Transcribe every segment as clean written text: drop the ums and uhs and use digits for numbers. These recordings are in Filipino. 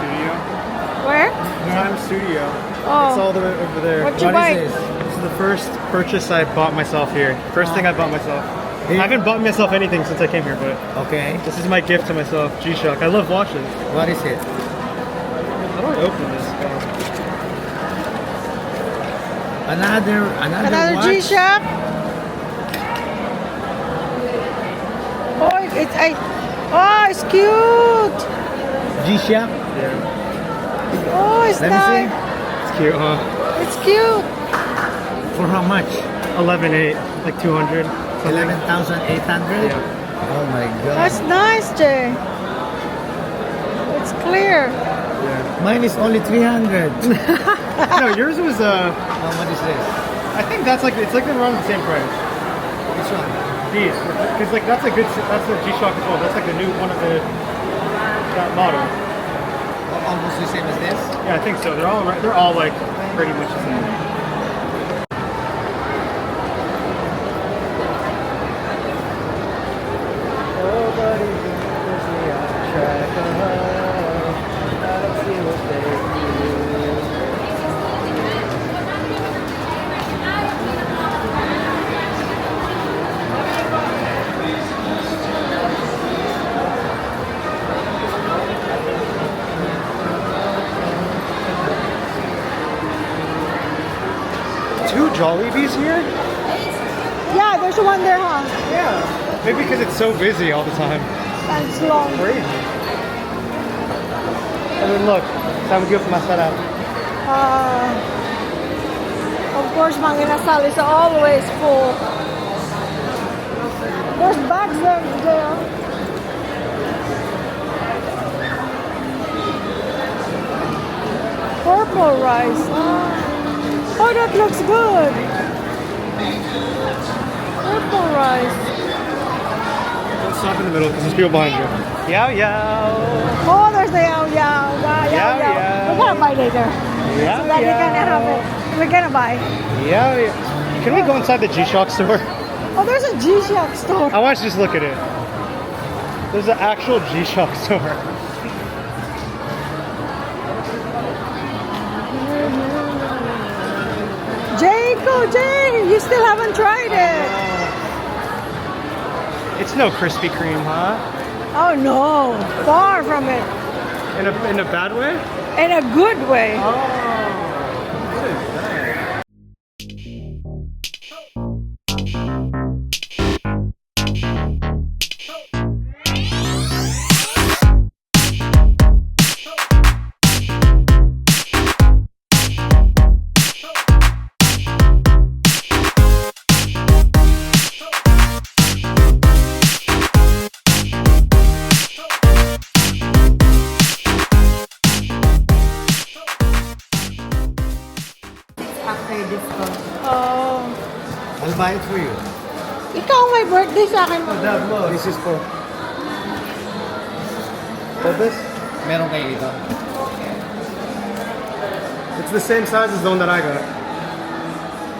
Studio. Where? Chime Studio. Oh. It's all the way over there. What you buy? This is the first purchase I bought myself here. First thing I bought myself. I haven't bought myself anything since I came here, but Okay. this is my gift to myself. G-Shock. I love watches. What is it? How do I open this? Another watch? G-Shock. Oh, it's cute. G-Shock? Yeah. Oh, it's Let me nice. It's cute, huh? It's cute. For how much? 11.8, like 200. 11,800? Yeah. Oh my god. That's nice, Jay. It's clear. Yeah. Mine is only 300. No, yours was How much is this? I think that's like it's like around the same price. Which one? These, because like that's a G-Shock as well. That's like the new one of the that model. Almost the same as this? Yeah, I think so. They're all like pretty much the same. Nobody's busy on track. I don't see what they Two Jollibees here? Yeah, there's one there, huh? Yeah. Maybe because it's so busy all the time. And it's long. Crazy. And then look, samgyup masarap. Of course, Mang Inasal is always full. There's bags there. Purple rice. Oh, that looks good. Purple rice. Don't stop in the middle because there's people behind you. Yow yow. Oh, there's the yao yao. Yao yao. We're gonna buy later. Yow So that we're gonna have it. We're gonna buy. Yow yow. Can we go inside the G-Shock store? Oh, there's a G-Shock store. I want to just look at it. There's an actual G-Shock store. Jay, you still haven't tried it. It's no Krispy Kreme, huh? Oh no, far from it. In a bad way? In a good way. Oh. What is that? After discount. Oh. I'll buy it for you. Ikaw may birthday sa akin. This is for... this? Meron kayo dito? It's the same size as the one that I got.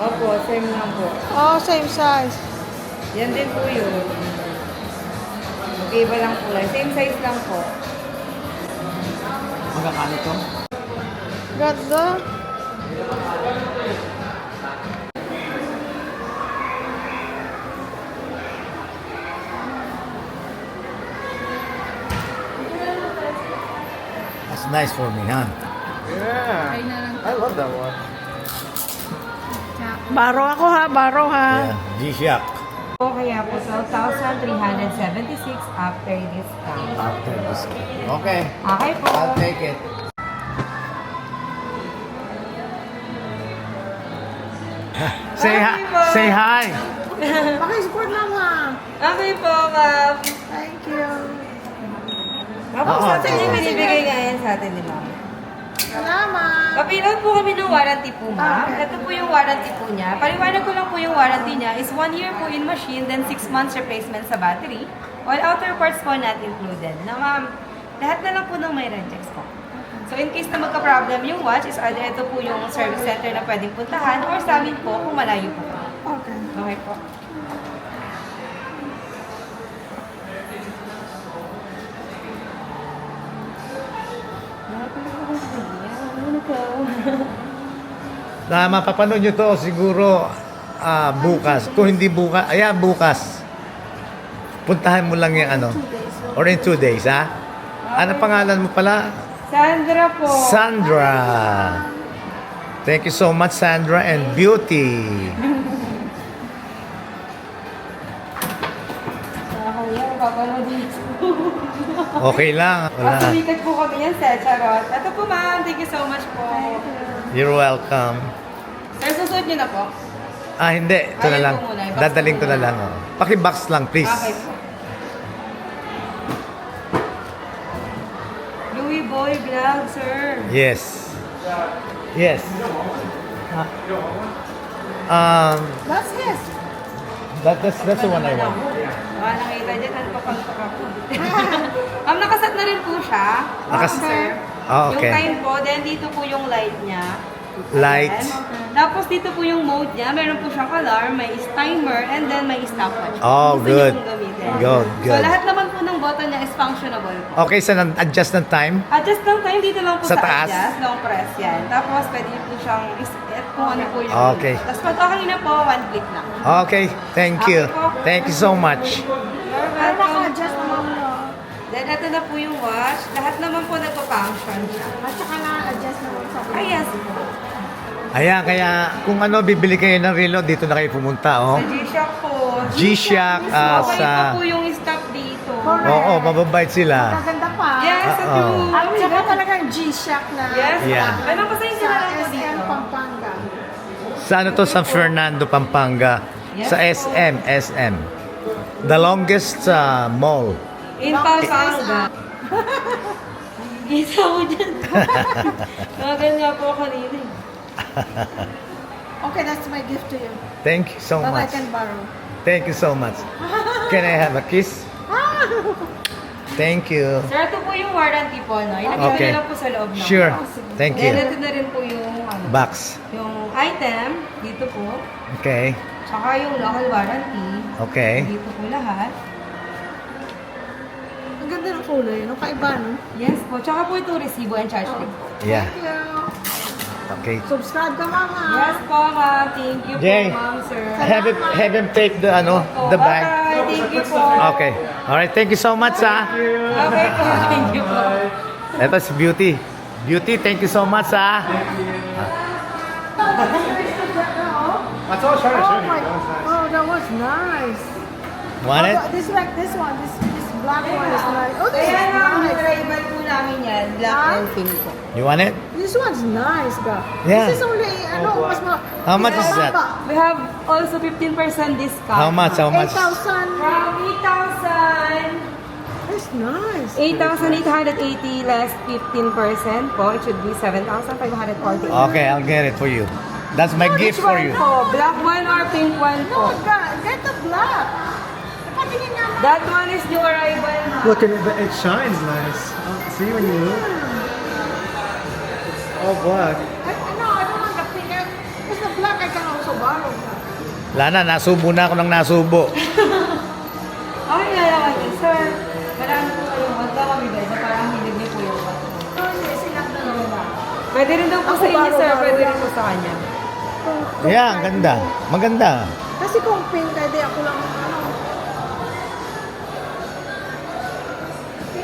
Opo, same lang po. Oh, same size. Yan din po yun. Mag-iba lang po lang. Same size lang po. Magkakano to? Ganda. That's nice for me, huh? Yeah. I love that one. Baro ako ha, baro ha. Yeah. G-Shock. O kaya po 12,376 after discount. After discount. Okay. Okay po. I'll take it. Say hi. Say hi. Pakisupport lang ha. Okay po, ma'am. Thank you. Tapos natin yung binibigay ngayon sa atin ni ma'am. Salamat. Papiload po kami ng warranty po, ma'am. Ito po yung warranty po niya. Paliwanag ko lang po yung warranty niya is 1 year po in machine, then 6 months replacement sa battery. All outer parts po not included. Na ma'am, lahat na lang po ng may rejects po. So in case na magka-problem yung watch, is either ito po yung service center na pwedeng puntahan or sa amin po kung malayo po. Okay. Okay po. Happy Na mapapanood nyo to siguro bukas. Kung hindi bukas, bukas. Puntahan mo lang yung ano. Or in 2 days, ha? Ano pangalan mo pala? Sandra po. Sandra. Thank you so much, Sandra and Beauty. Nakakaya, magpapanood dito. Okay lang. Wala. Masumikat po kami yan, sa Charot. Ito po ma'am, thank you so much po. You're welcome. Sir, susunod niyo na po. Hindi. Ito na Ayun lang. po muna, i-box Dadaling po ko na muna. lang. Paki-box lang, please. Okay po. Louis Boy Vlog, sir. Yes. Yes. That's his. That's the one I want. Nakita dyan, ano pa pang ako. Nakasat na rin po siya. Sir. Okay. Yung time po, then dito po yung light niya. Light. Ayan. Tapos dito po yung mode niya. Meron po siyang alarm, may timer, and then may stopwatch. Oh, Gusto good. niyo pong gamitin. Good, So good. lahat naman po ng button niya is functionable po. Okay, so adjust ng time? Adjust lang time dito lang po Sa sa, taas? adjust, long press yan. Tapos pwede po siyang kung ano po yung Okay. Tapos pag okay na po, one click lang. Okay, thank you. Thank you so much. You're Ay, welcome. naka-adjust naman mo. Then ito na po yung watch. Lahat naman po nagpa-function siya. At saka na-adjust naman sa Ay, yes. Ayan, kaya kung ano, bibili kayo ng relo, dito na kayo pumunta, oh. Sa G-Shock po. G-Shock, Okay sa... pa po yung stop dito. Oo, mababait sila. Magaganda pa. Yes, at Oo. yung... At saka talagang G-Shock na. Yes. Yeah. Ano pa sa inyo Sa na lang po SM dito? Pampanga. Sa ano to, San Fernando, Pampanga. Yes, Sa po. SM. The longest mall. In Pampanga. Gisa mo dyan. Nagan nga po kanina. Okay, that's my gift to you. Thank you so But I much. can borrow. Thank you so much. Can I have a kiss? Thank you. Sir, ito po yung warranty po, no? Ilagay Okay. na lang po sa loob ng Sure. box. Thank Then, you. ito na rin po yung, ano, Box. yung item, dito po. Okay. Tsaka yung local warranty. Okay. Dito po lahat. Ang ganda ng kulay, no? Kaiba, no? Yes po. Tsaka po ito resibo and charge po. Yeah. Thank you. Okay. Subscribe ka, mama. Yes po, ma'am. Thank you Jay. po, ma'am, sir. Have him take the the bag. Bye. Thank you po. Okay. All right. Thank you so much, ha. Okay po. Thank you po. Ito si Beauty. Beauty, thank you so much, ha. That's all sure, Oh, my. Oh, that was nice. Want it? Oh, this like this one. This black one is nice. Oh, this Kaya is nga, nice. rival po namin yan. Black Ah? and pink po. You want it? This one's nice, girl. Yeah. This is only, ano, mas ma... How much is that? We have also 15% discount. How much? How much? 8,000. From 8,000. That's nice. 8,880 less 15% po. It should be 7,540. Okay, I'll get it for you. That's my Oh, gift which for one you. Po, black one or pink one No, po. get the black. Patingin nga mo. That one is new arrival. Look at it, it shines nice. See when you look? It's all black. I don't want the pink. Because the black I can also borrow. Lana, nasubo na ako ng nasubo. Okay na lang kayo, sir. Marami po kayong wag na mabibay na parang hilig niyo po yung one. Oh, hindi, sinap na naman ba? Pwede rin daw po Ako sa inyo, sir. baro-baro Pwede rin lang. po sa kanya. Yeah, ang ganda. Maganda. Kasi kung pink, hindi ako lang, ano.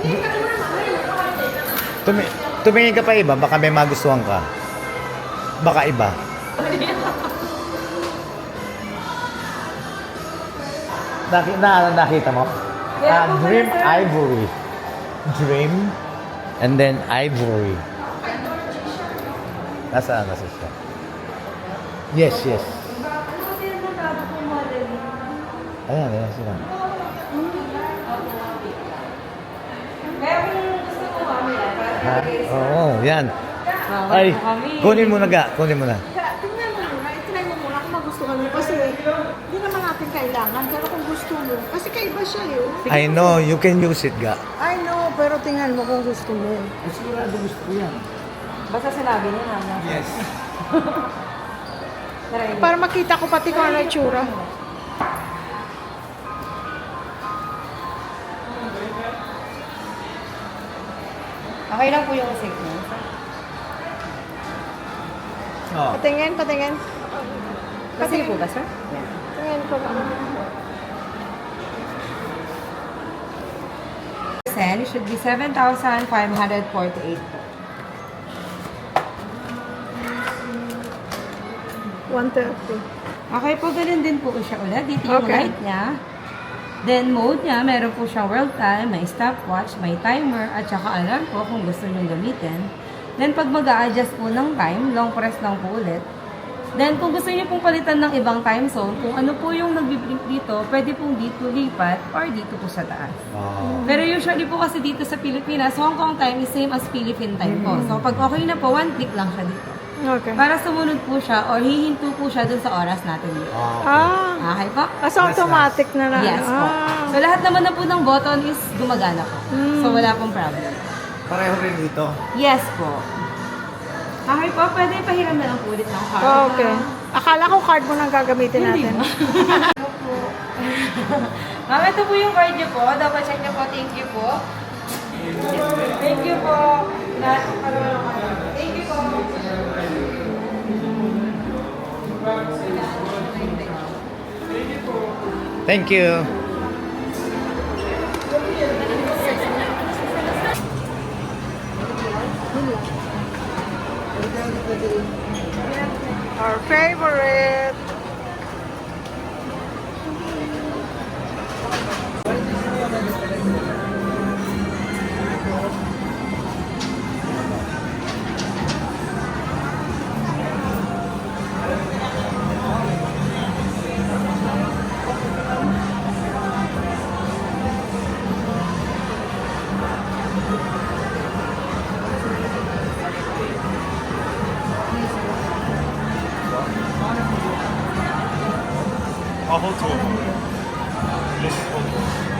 Tingin ka muna, mama. Tumingin ka pa iba, baka may magustuhan ka. Baka iba. Nakita mo? Yeah, po Dream pala, sir. Ivory. Dream and then Ivory. Nasa siya? Yes, yes. Ayan sila. Kaya kung gusto ko mamaya, Ha? para Oo, yan. Bawal Ay, po kami. kunin mo na ga. Kunin mo na. Kaya, tingnan mo muna, itinay mo muna kung magustuhan mo. Kasi, hindi naman natin kailangan. Pero kung gusto mo, kasi kaiba siya yun. I know, you can use it, ga. I know, pero tingnan mo kung gusto mo. Sigurado gusto ko yan. Basta sinabi niya naman. Yes. Try. Para makita ko pati kung ano yung tsura. Okay lang po yung signal. Oh. Patingin, patingin. Kasi po ba, sir? Tingin ko lang. It should be 7,548 po. 130. Okay po, ganun din po siya ulit. Dito yung Okay. light niya. Then, mode niya, meron po siyang world time, may stopwatch, may timer, at saka alarm po kung gusto nyo gamitin. Then, pag mag-a-adjust po ng time, long press lang po ulit. Then, kung gusto niyo pong palitan ng ibang time zone, kung ano po yung nagbiblink dito, pwede pong dito lipat or dito po sa taas. Oh. Pero usually po kasi dito sa Pilipinas, Hong Kong time is same as Philippine time po. So, pag okay na po, one click lang siya dito. Okay. Para sumunod po siya or hihinto po siya dun sa oras natin dito. Ah. Okay po? As automatic na lang. Yes po. Ah. So, lahat naman na po ng button is gumagana po. So, wala pong problem. Pareho rin dito. Yes po. Okay po, pwede pahiram na lang po ulit ng card. Oh, okay. Akala ko card mo nang gagamitin Hindi natin. mo. Ma'am, ito po yung card niyo po. Double check niyo po. Thank you po. Thank you po. Thank you po. Thank you. Our favorite. I'll hold two of them. Just hold them.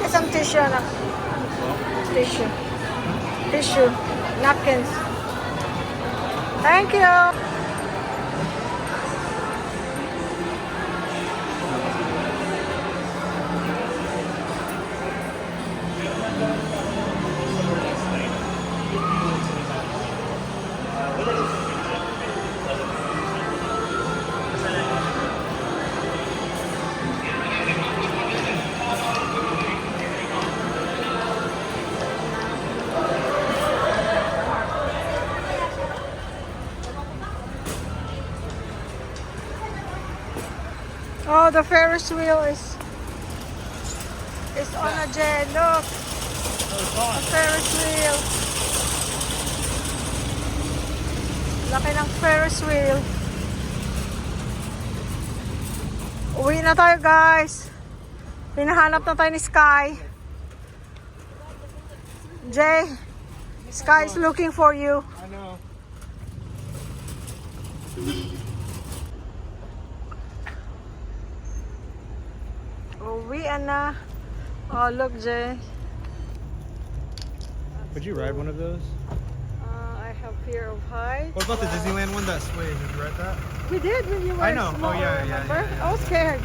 Isang tissue na. Tissue. Tissue. Napkins. Thank you. Oh, the Ferris wheel is on a jet. Look, a Ferris wheel. Laki ng Ferris wheel. Uwi na tayo, guys. Hinahanap na tayo ni Sky. Jay, Sky is looking for you. I know. Uwi na. Oh, look, Jay. Would you ride one of those? I have fear of heights. What about the Disneyland one that sways? Did you ride that? We did when you were I know. Oh, small, yeah, yeah, remember? yeah, yeah. I was scared.